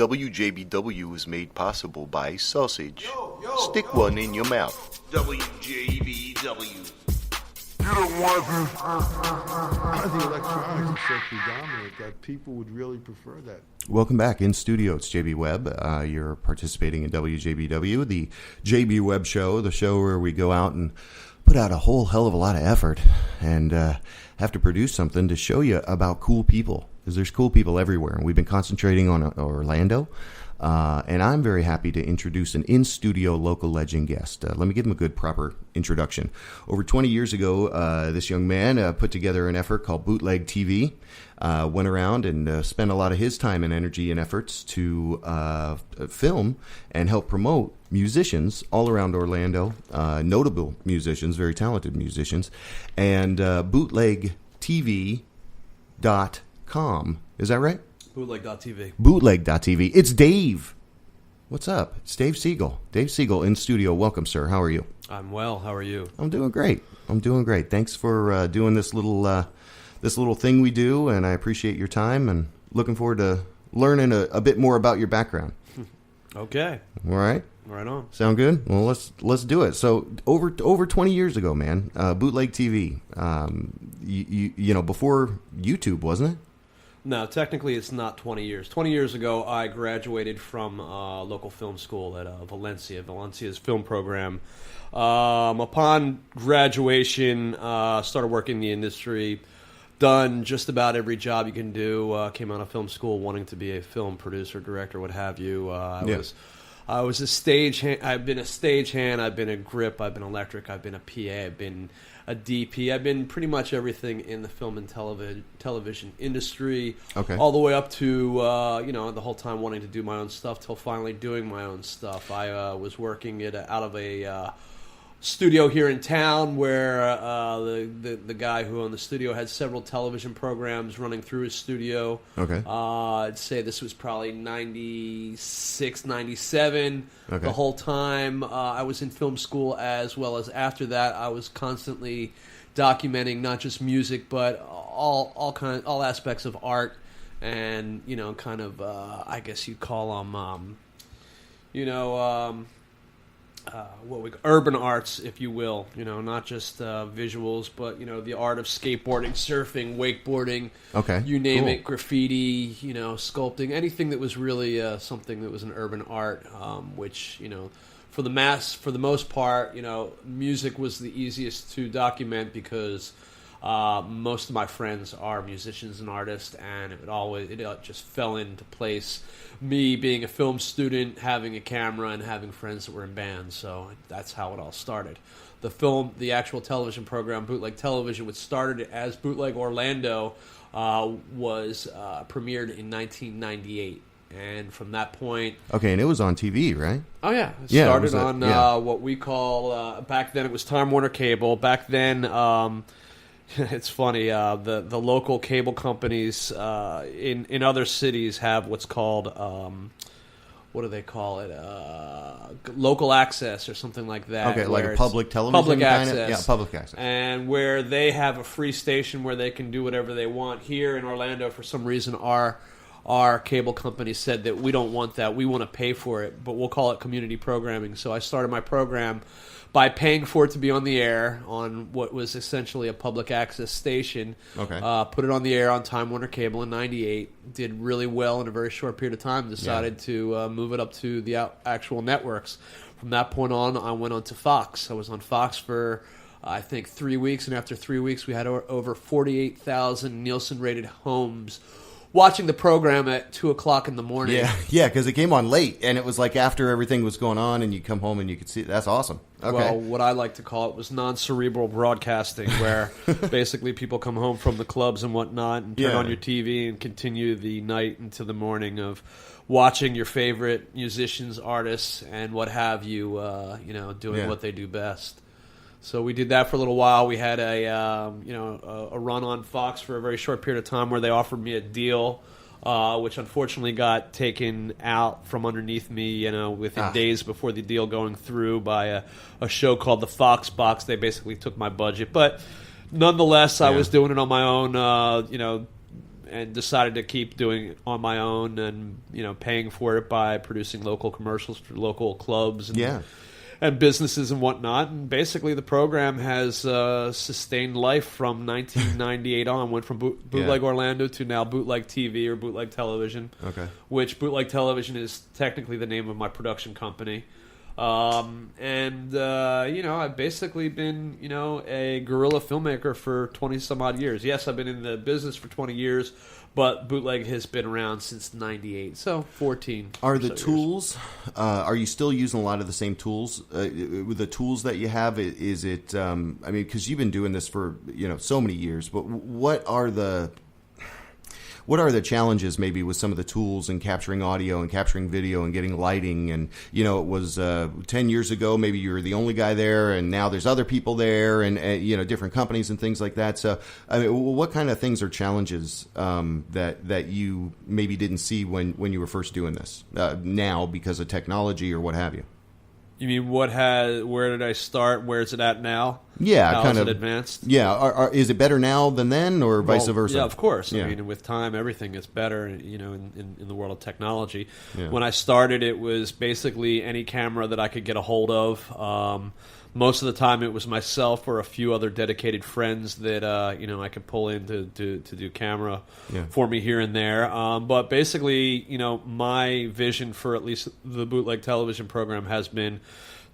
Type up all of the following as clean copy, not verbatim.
WJBW is made possible by sausage. Stick one in your mouth. WJBW. You don't want the electronics is so predominant that people would really prefer that. Welcome back. In studio, it's JB Webb. You're participating in WJBW, the JB Webb Show, the show where we go out and put out a whole hell of a lot of effort and have to produce something to show you about cool people, because there's cool people everywhere. And we've been concentrating on Orlando, and I'm very happy to introduce an in-studio local legend guest. Let me give him a good, proper introduction. Over 20 years ago, this young man put together an effort called Bootleg TV, went around and spent a lot of his time and energy and efforts to film and help promote musicians all around Orlando, notable musicians, very talented musicians, and bootlegtv.com. Is that right? Bootleg.tv. Bootleg.tv. It's Dave. What's up? It's Dave Segal. Dave Segal in studio. Welcome, sir. How are you? I'm well. How are you? I'm doing great. Thanks for doing this little thing we do, and I appreciate your time and looking forward to learning a bit more about your background. Okay. All right. Right on. Sound good? Well, let's do it. So over 20 years ago, man, Bootleg TV. You know, before YouTube, wasn't it? No, technically it's not 20 years. 20 years ago, I graduated from local film school at Valencia. Valencia's film program. Upon graduation, started working in the industry. Done just about every job you can do. Came out of film school wanting to be a film producer, director, what have you. I was a stage hand. I've been a stage hand. I've been a grip. I've been electric. I've been a PA. I've been a DP. I've been pretty much everything in the film and television industry. Okay. All the way up to the whole time wanting to do my own stuff till finally doing my own stuff. I was working out of a studio here in town where the guy who owned the studio had several television programs running through his studio. Okay. I'd say this was probably 96, 97. Okay. The whole time I was in film school, as well as after that, I was constantly documenting not just music but all aspects of art, and I guess you'd call them urban arts, if you will, not just visuals, but the art of skateboarding, surfing, wakeboarding, okay, you name cool. it, graffiti, sculpting, anything that was really something that was an urban art, which for the most part, music was the easiest to document because most of my friends are musicians and artists, and it just fell into place. Me being a film student, having a camera, and having friends that were in bands, so that's how it all started. The actual television program, Bootleg Television, which started as Bootleg Orlando, was premiered in 1998. And from that point... Okay, and it was on TV, right? Oh, yeah. It started on what we call... back then it was Time Warner Cable. Back then... It's funny. The local cable companies in other cities have what's called what do they call it? Local access or something like that. Okay, like a public television. Public access. Yeah, public access. And where they have a free station where they can do whatever they want. Here in Orlando, for some reason, our cable company said that we don't want that. We want to pay for it, but we'll call it community programming. So I started my program by paying for it to be on the air on what was essentially a public access station. Okay. Put it on the air on Time Warner Cable in 98. Did really well in a very short period of time. Decided to move it up to the actual networks. from that point on, I went on to Fox. I was on Fox for, I think, 3 weeks, and after 3 weeks, we had over 48,000 Nielsen-rated homes watching the program at 2 o'clock in the morning. Yeah, because it came on late, and it was like after everything was going on, and you come home and you could see it. That's awesome. Okay. Well, what I like to call it was non-cerebral broadcasting, where basically people come home from the clubs and whatnot and turn on your TV and continue the night into the morning of watching your favorite musicians, artists, and what have you, doing what they do best. So we did that for a little while. We had a run on Fox for a very short period of time where they offered me a deal, which unfortunately got taken out from underneath me, within days before the deal going through by a show called The Fox Box. They basically took my budget, but nonetheless, I was doing it on my own, and decided to keep doing it on my own, and paying for it by producing local commercials for local clubs and businesses and whatnot. And basically the program has sustained life from 1998 on. Went from Bootleg Orlando to now Bootleg TV or Bootleg Television, which Bootleg Television is technically the name of my production company. I've basically been, a guerrilla filmmaker for 20 some odd years. Yes, I've been in the business for 20 years, but Bootleg has been around since 98, so 14. Are the tools, are you still using a lot of the same tools? With the tools that you have, is it, because you've been doing this for, so many years, but what are the challenges maybe with some of the tools and capturing audio and capturing video and getting lighting? And, it was 10 years ago, maybe you were the only guy there, and now there's other people there and different companies and things like that. So, what kind of things are challenges that you maybe didn't see when you were first doing this now because of technology or what have you? You mean where did I start? Where is it at now? Yeah, how kind is of it advanced. Yeah, is it better now than then, or vice versa? Yeah, of course. Yeah. I mean, with time, everything is better. In the world of technology. Yeah. When I started, it was basically any camera that I could get a hold of. Most of the time, it was myself or a few other dedicated friends that I could pull in to do camera for me here and there. But basically, my vision for at least the Bootleg Television program has been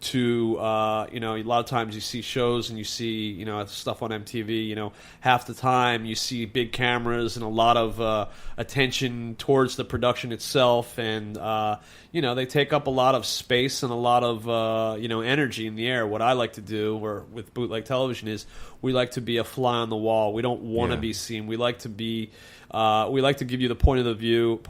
to a lot of times you see shows and you see stuff on MTV. Half the time you see big cameras and a lot of attention towards the production itself, and they take up a lot of space and a lot of energy in the air. What I like to do, with Bootleg Television, is we like to be a fly on the wall. We don't want to be seen. We like to be. We like to give you the point of view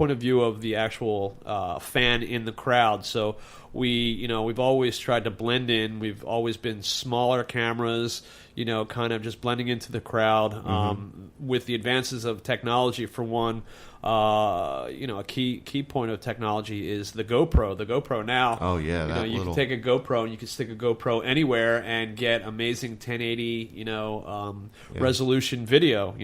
of the actual fan in the crowd. So we've always tried to blend in. We've always been smaller cameras, kind of just blending into the crowd. With the advances of technology, for one, a key point of technology is the GoPro. The GoPro now. Oh yeah, you can take a GoPro and you can stick a GoPro anywhere and get amazing 1080, resolution video.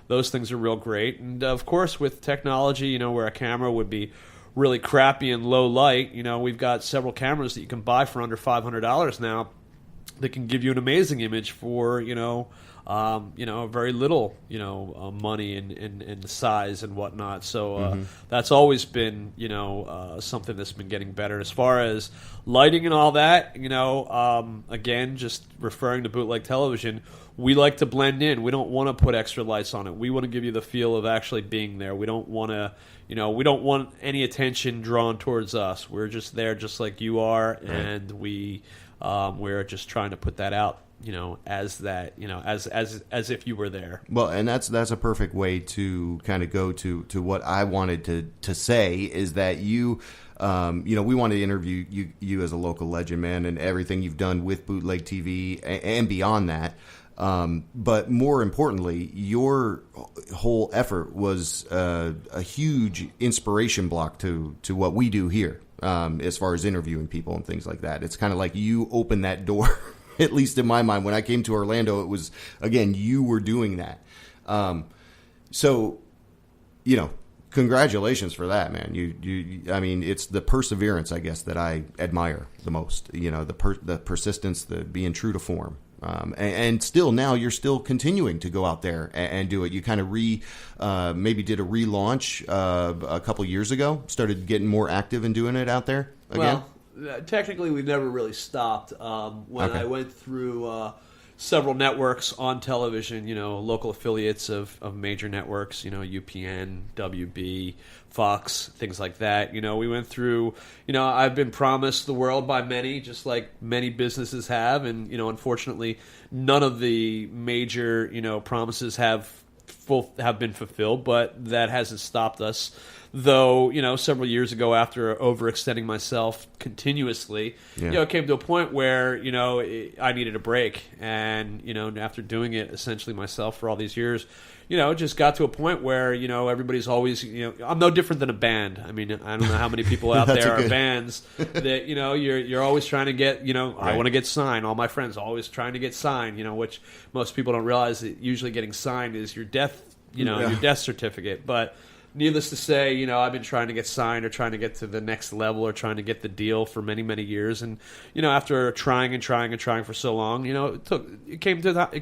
Those things are real great. And of course, with technology, where a camera would be really crappy and low light, we've got several cameras that you can buy for under $500 now that can give you an amazing image for very little money and size and whatnot. So that's always been something that's been getting better. As far as lighting and all that, again, just referring to Bootleg Television, we like to blend in. We don't want to put extra lights on it. We want to give you the feel of actually being there. We don't want to, we don't want any attention drawn towards us. We're just there just like you are, and we're just trying to put that out, as that, as if you were there. Well, and that's a perfect way to kind of go to what I wanted to say, is that you, we want to interview you as a local legend, man, and everything you've done with Bootleg TV and beyond that. But more importantly, your whole effort was a huge inspiration block to what we do here, as far as interviewing people and things like that. It's kind of like you opened that door, at least in my mind. When I came to Orlando, it was, again, you were doing that. So, congratulations for that, man. I mean, it's the perseverance, I guess, that I admire the most. The persistence, the being true to form. And still now you're still continuing to go out there and do it. You kind of maybe did a relaunch a couple years ago, started getting more active and doing it out there again. Well, technically we never really stopped. When I went through several networks on television, local affiliates of major networks, UPN, WB, Fox, things like that. We went through, I've been promised the world by many, just like many businesses have. And, unfortunately, none of the major, promises have been fulfilled, but that hasn't stopped us. Though, several years ago, after overextending myself continuously, it came to a point where, I needed a break. And, after doing it essentially myself for all these years, it just got to a point where, everybody's always, I'm no different than a band. I mean, I don't know how many people out there are bands that, you're always trying to get, I want to get signed. All my friends are always trying to get signed, which most people don't realize that usually getting signed is your death, your death certificate. But needless to say, I've been trying to get signed or trying to get to the next level or trying to get the deal for many, many years. And, after trying for so long, it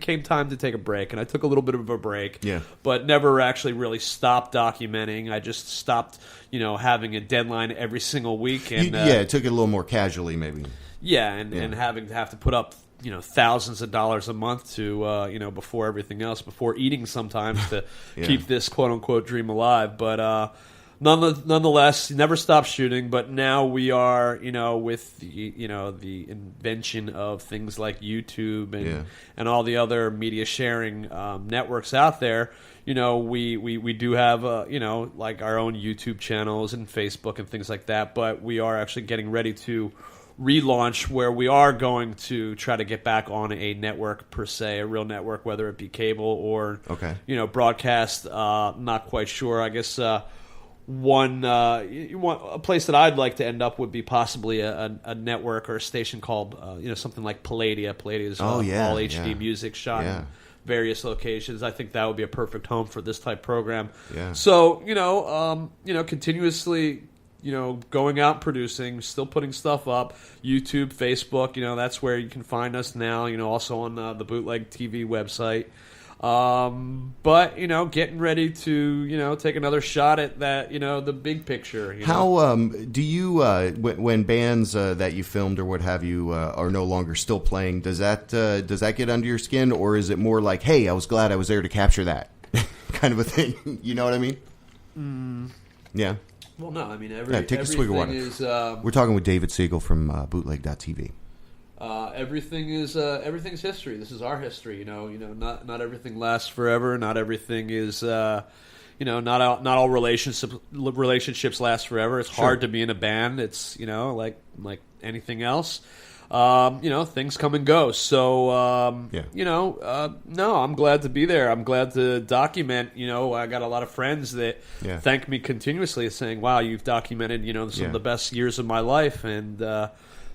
came time to take a break. And I took a little bit of a break, but never actually really stopped documenting. I just stopped, having a deadline every single week. And it took it a little more casually, maybe. And having to put up thousands of dollars a month to before everything else, before eating sometimes to keep this quote unquote dream alive. But nonetheless, never stopped shooting. But now we are with the invention of things like YouTube and all the other media sharing networks out there. We do have like our own YouTube channels and Facebook and things like that. But we are actually getting ready to relaunch where we are going to try to get back on a network per se, a real network, whether it be cable or broadcast. Not quite sure. I guess one a place that I'd like to end up would be possibly a network or a station called something like Palladia. Palladia is all HD music shot in various locations. I think that would be a perfect home for this type program. So continuously going out and producing, still putting stuff up, YouTube, Facebook, that's where you can find us now, also on the Bootleg TV website. But, getting ready to, take another shot at that, the big picture. How do you, when bands that you filmed or what have you are no longer still playing, does that get under your skin, or is it more like, hey, I was glad I was there to capture that kind of a thing? You know what I mean? Yeah. Well, no, I mean, take a swig of water. We're talking with David Segal from bootleg.tv. Everything's history. This is our history. Not everything lasts forever. Not everything is not all relationships last forever. It's hard to be in a band. It's like anything else. Things come and go. So, no, I'm glad to be there. I'm glad to document. I got a lot of friends that thank me continuously, saying, "Wow, you've documented, some of the best years of my life." And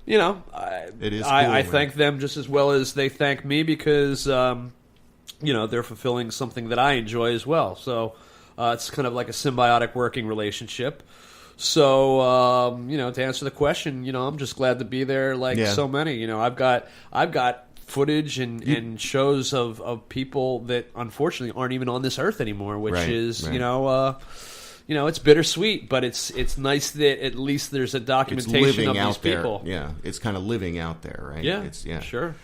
it is. I thank them just as well as they thank me because they're fulfilling something that I enjoy as well. So it's kind of like a symbiotic working relationship. So, to answer the question, I'm just glad to be there like so many. I've got footage and shows of people that unfortunately aren't even on this earth anymore, which is, it's bittersweet, but it's nice that at least there's a documentation of these people. Yeah, it's kind of living out there, right? Yeah, sure.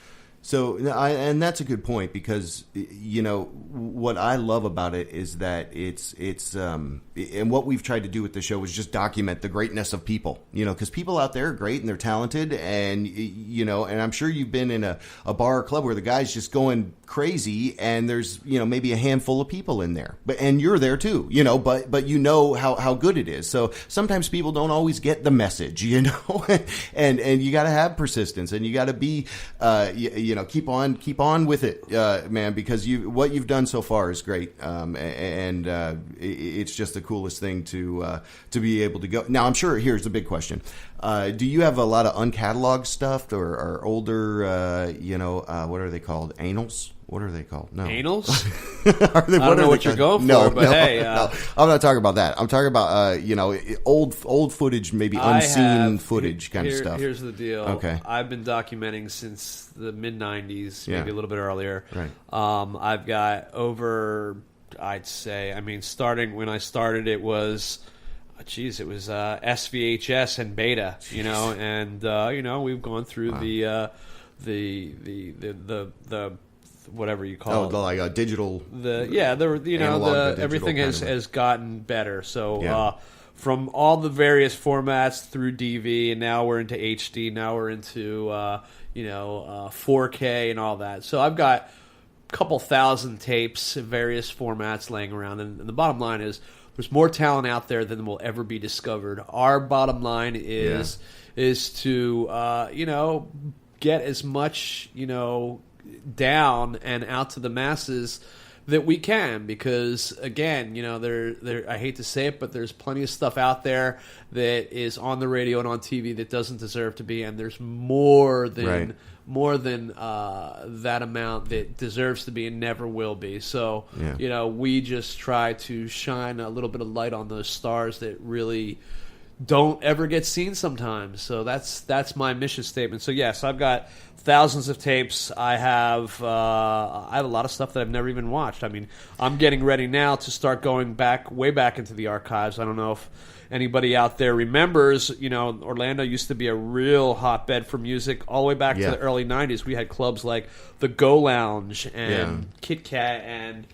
So, and that's a good point because, what I love about it is that it's and what we've tried to do with the show is just document the greatness of people, because people out there are great and they're talented and, and I'm sure you've been in a bar or club where the guy's just going crazy and there's, maybe a handful of people in there, and you're there too, but how good it is. So sometimes people don't always get the message, and you got to have persistence and you got to be, keep on with it, man, because what you've done so far is great, and it's just the coolest thing to be able to go. Now, I'm sure here's the big question: do you have a lot of uncatalogued stuff or older, what are they called? Anals? What are they called? No. Anals? I don't know what you're going for, but hey. No, I'm not talking about that. I'm talking about, old footage, maybe unseen footage kind of stuff. Here's the deal. Okay. I've been documenting since the mid-'90s, maybe a little bit earlier. Right. I've got over, I'd say, starting when I started, it was, Geez, it was SVHS and Beta, and we've gone through the whatever you call it. Like a digital. Everything has gotten better. So from all the various formats through DV, and now we're into HD. Now we're into 4K and all that. So I've got a couple thousand tapes in various formats laying around, and the bottom line is, there's more talent out there than will ever be discovered. Our bottom line is to get as much down and out to the masses that we can, because again, there I hate to say it, but there's plenty of stuff out there that is on the radio and on TV that doesn't deserve to be, and there's more than that amount that deserves to be and never will be. So we just try to shine a little bit of light on those stars that really don't ever get seen sometimes. So that's my mission statement. So yes, I've got thousands of tapes. I have a lot of stuff that I've never even watched. I mean, I'm getting ready now to start going way back into the archives. I don't know if anybody out there remembers, Orlando used to be a real hotbed for music all the way back to the early 90s. We had clubs like the Go Lounge and Kit Kat and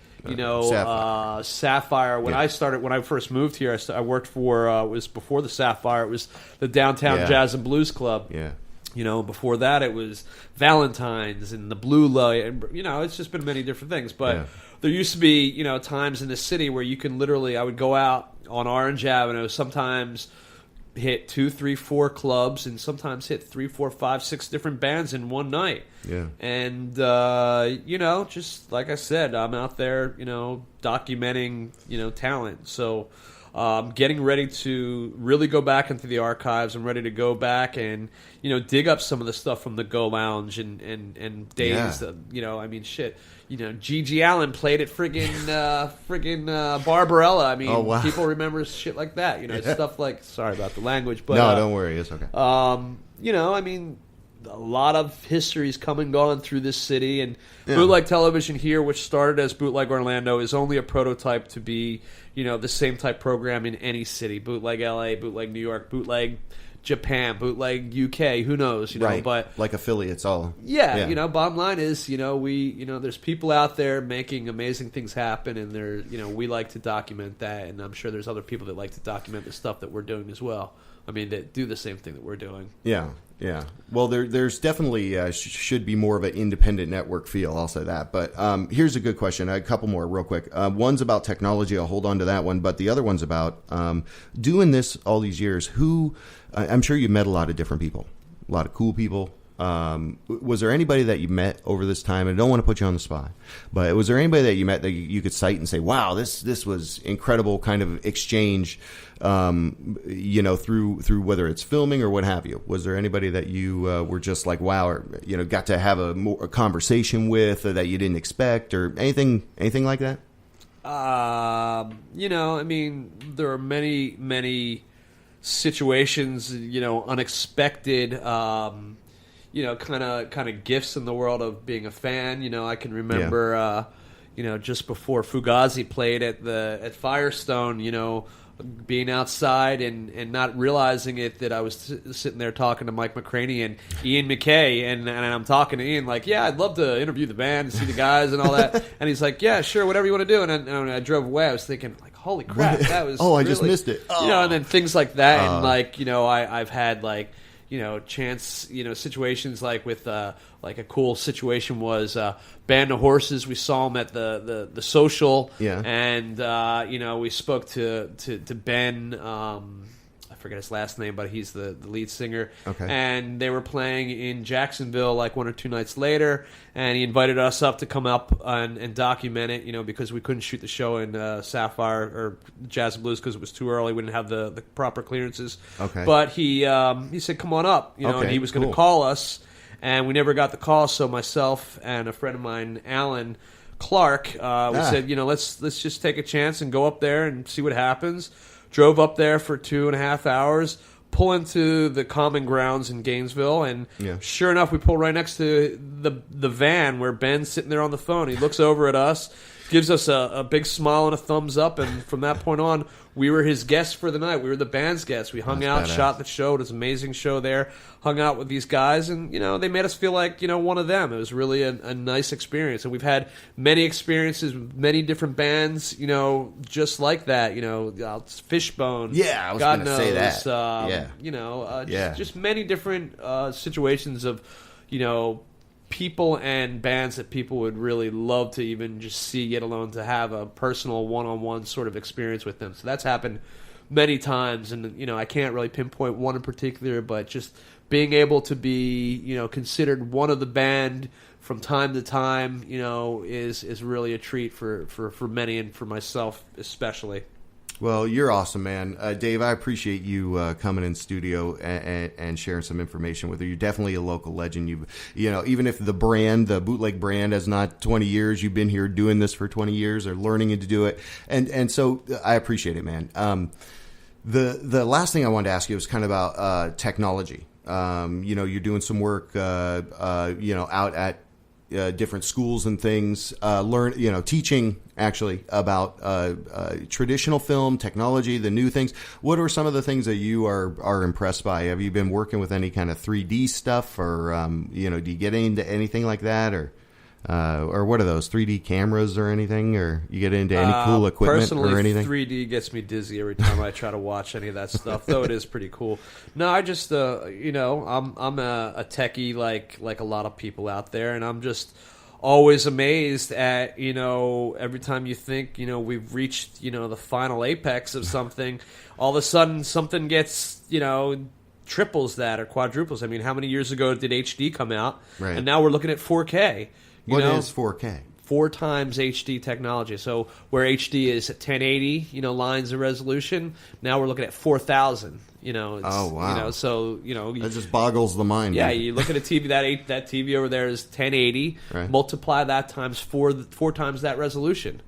Sapphire. When I first moved here, I worked for it was before the Sapphire. It was the Downtown Jazz and Blues Club. Yeah. Before that it was Valentine's and the Blue Light, and it's just been many different things. But there used to be times in the city where you can literally, I would go out on Orange Avenue, sometimes hit 2, 3, 4 clubs, and sometimes hit 3, 4, 5, 6 different bands in one night. Yeah. And just like I said, I'm out there, documenting, talent. So I'm getting ready to really go back into the archives. I'm ready to go back and dig up some of the stuff from the Go Lounge and days that shit. Gigi Allen played at friggin' Barbarella. I mean, people remember shit like that. Stuff like, sorry about the language, but no, don't worry, it's okay. A lot of history's come and gone through this city, and Bootleg Television here, which started as Bootleg Orlando, is only a prototype to be, the same type program in any city. Bootleg LA, Bootleg New York, Bootleg Japan, Bootleg UK, who knows, right. But like affiliates all. Yeah, bottom line is, we, there's people out there making amazing things happen, and we like to document that, and I'm sure there's other people that like to document the stuff that we're doing as well. I mean, that do the same thing that we're doing. Yeah. Well, there's definitely should be more of an independent network feel. I'll say that. But here's a good question. A couple more real quick. One's about technology. I'll hold on to that one. But the other one's about doing this all these years. I'm sure you met a lot of different people, a lot of cool people. Was there anybody that you met over this time? And I don't want to put you on the spot, but was there anybody that you met that you could cite and say, wow, this was incredible kind of exchange, through whether it's filming or what have you? Was there anybody that you were just like, wow, or, got to have a conversation with, or that you didn't expect, or anything like that? There are many situations, unexpected, kind of gifts in the world of being a fan. I can remember, just before Fugazi played at Firestone, being outside and not realizing it, that I was sitting there talking to Mike McCraney and Ian McKay, and I'm talking to Ian like, yeah, I'd love to interview the band and see the guys and all that. And he's like, yeah, sure, whatever you want to do. And I drove away. I was thinking, like, holy crap, that was I just missed it. And then things like that, and I've had chance, situations like with like a cool situation was Band of Horses. We saw them at the Social, and we spoke to Ben. I forget his last name, but he's the lead singer. Okay. And they were playing in Jacksonville like 1 or 2 nights later, and he invited us up to come up and document it, because we couldn't shoot the show in Sapphire or Jazz and Blues because it was too early. We didn't have the proper clearances. Okay. But he said, come on up, and he was going to call us, and we never got the call, so myself and a friend of mine, Alan Clark, we said, let's just take a chance and go up there and see what happens. Drove up there for 2.5 hours, pull into the common grounds in Gainesville, and sure enough, we pull right next to the van where Ben's sitting there on the phone. He looks over at us. gives us a big smile and a thumbs up, and from that point on, we were his guests for the night. We were the band's guests. We hung out, shot the show. It was an amazing show there. Hung out with these guys, and they made us feel like one of them. It was really a nice experience, and we've had many experiences with many different bands, just like that. Fishbone. Yeah, I was going to say that. Just many different situations of people and bands that people would really love to even just see, get alone, to have a personal one-on-one sort of experience with them. So that's happened many times, and I can't really pinpoint one in particular, but just being able to be considered one of the band from time to time is really a treat for many, and for myself especially. Well, you're awesome, man. Dave, I appreciate you coming in studio and sharing some information with her. You're definitely a local legend. Even if the bootleg brand has not 20 years, you've been here doing this for 20 years or learning to do it. And so I appreciate it, man. The last thing I wanted to ask you was kind of about technology. You're doing some work, out at different schools and things, teaching actually about traditional film technology, the new things. What are some of the things that you are impressed by? Have you been working with any kind of 3D stuff, or do you get into anything like that, or what are those 3D cameras or anything, or you get into any cool equipment or anything? 3D gets me dizzy every time I try to watch any of that stuff, though it is pretty cool. No, I just I'm a techie like a lot of people out there, and I'm just always amazed at every time you think we've reached the final apex of something, all of a sudden something gets triples that or quadruples. I mean, how many years ago did HD come out? Right. And now we're looking at 4K. What is 4K? 4 times HD technology. So where HD is at 1080, lines of resolution, now we're looking at 4,000. Oh wow! That just boggles the mind. Yeah, man. you look at a TV that TV over there is 1080. Right. Multiply that times 4 times that resolution.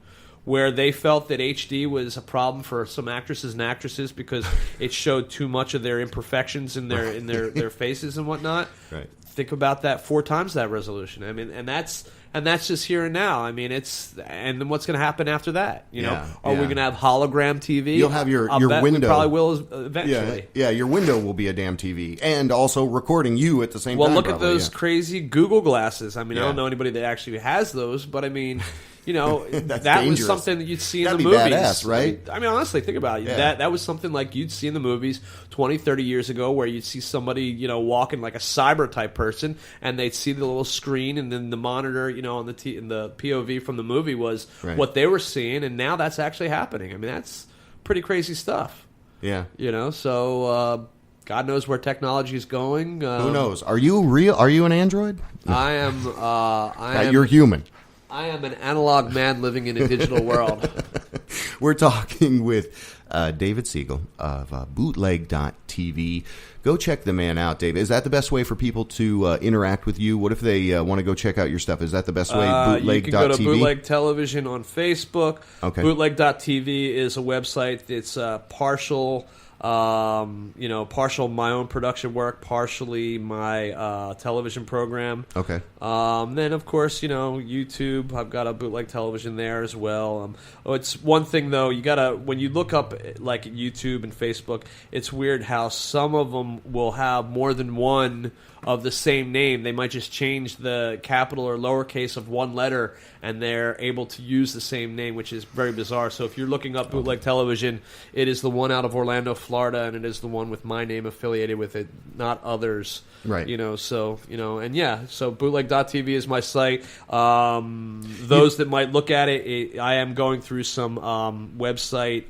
Where they felt that HD was a problem for some actresses and actresses because it showed too much of their imperfections in their faces and whatnot. Right. Think about that 4 times that resolution. I mean, and that's just here and now. I mean, and then what's going to happen after that? Are we going to have hologram TV? You'll have your window. We probably will eventually. Yeah, your window will be a damn TV, and also recording you at the same time. Well, look probably, at those crazy Google glasses. I mean, I don't know anybody that actually has those, but I mean. That dangerous. was something that you'd see That'd in the be movies. Badass, right? I mean, honestly, think about it. Yeah. That was something like you'd see in the movies 20, 30 years ago where you'd see somebody, walking like a cyber type person, and they'd see the little screen, and then the monitor, on the in the POV from the movie was what they were seeing, and now that's actually happening. I mean, that's pretty crazy stuff. Yeah. So God knows where technology is going. Who knows? Are you real? Are you an android? I am. You're human. I am an analog man living in a digital world. We're talking with David Segal of bootleg.tv. Go check the man out, Dave. Is that the best way for people to interact with you? What if they want to go check out your stuff? Is that the best way? Bootleg.tv? You can go to Bootleg Television on Facebook. Okay. Bootleg.tv is a website. It's partial my own production work, partially my television program. Okay. Then, of course, YouTube. I've got a Bootleg Television there as well. It's one thing, though. You gotta, when you look up like YouTube and Facebook, it's weird how some of them will have more than one of the same name. They might just change the capital or lowercase of one letter, and they're able to use the same name, which is very bizarre. So if you're looking up Bootleg Television, it is the one out of Orlando, Florida, and it is the one with my name affiliated with it, not others. Right. So bootleg.tv is my site. Those that might look at it, I am going through some website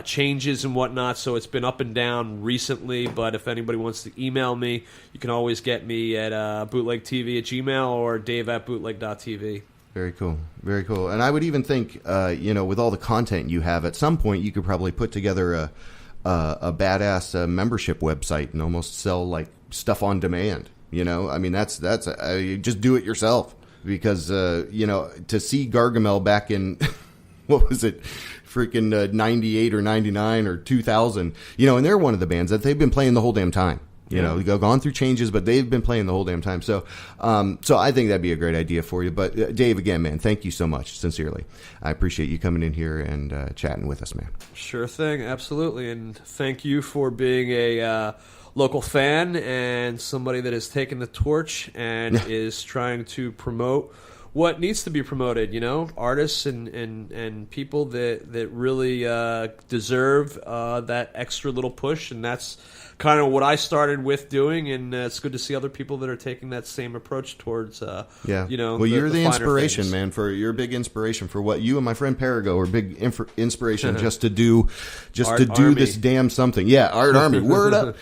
changes and whatnot, so it's been up and down recently, but if anybody wants to email me, you can always get me at bootlegtv@gmail or dave@bootleg.tv. Very cool. Very cool. And I would even think, with all the content you have, at some point you could probably put together a badass membership website and almost sell like stuff on demand. I mean, that's you just do it yourself, because to see Gargamel back in what was it, freaking 98 or 99 or 2000, and they're one of the bands that they've been playing the whole damn time. You know, they've gone through changes, but they've been playing the whole damn time. So, so I think that'd be a great idea for you. But Dave, again, man, thank you so much. Sincerely, I appreciate you coming in here and chatting with us, man. Sure thing, absolutely, and thank you for being a local fan and somebody that has taken the torch and is trying to promote what needs to be promoted, you know, artists and people that really deserve that extra little push, and that's kind of what I started with doing, and it's good to see other people that are taking that same approach towards, you know. Well, you're the finer inspiration, things. man. You're a big inspiration for what you and my friend Perigo are big inspiration just to do Army. this damn something. Yeah, Art Army. Word up.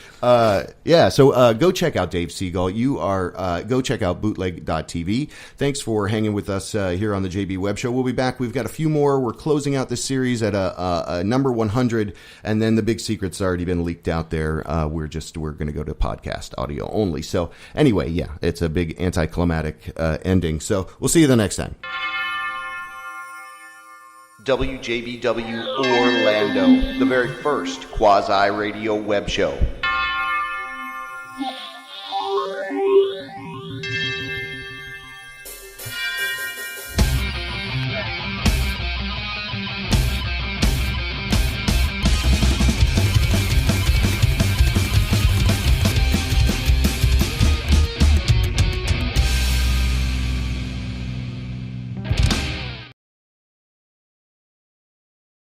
So go check out Dave Segal. You are go check out bootleg.tv. Thanks for hanging with us here on the JB Web Show. We'll be back. We've got a few more. We're closing out this series at a number 100, and then the big secret's already been leaked out there. We're going to go to podcast audio only. So anyway, yeah, it's a big anticlimactic ending. So we'll see you the next time. WJBW Orlando, the very first quasi-radio web show.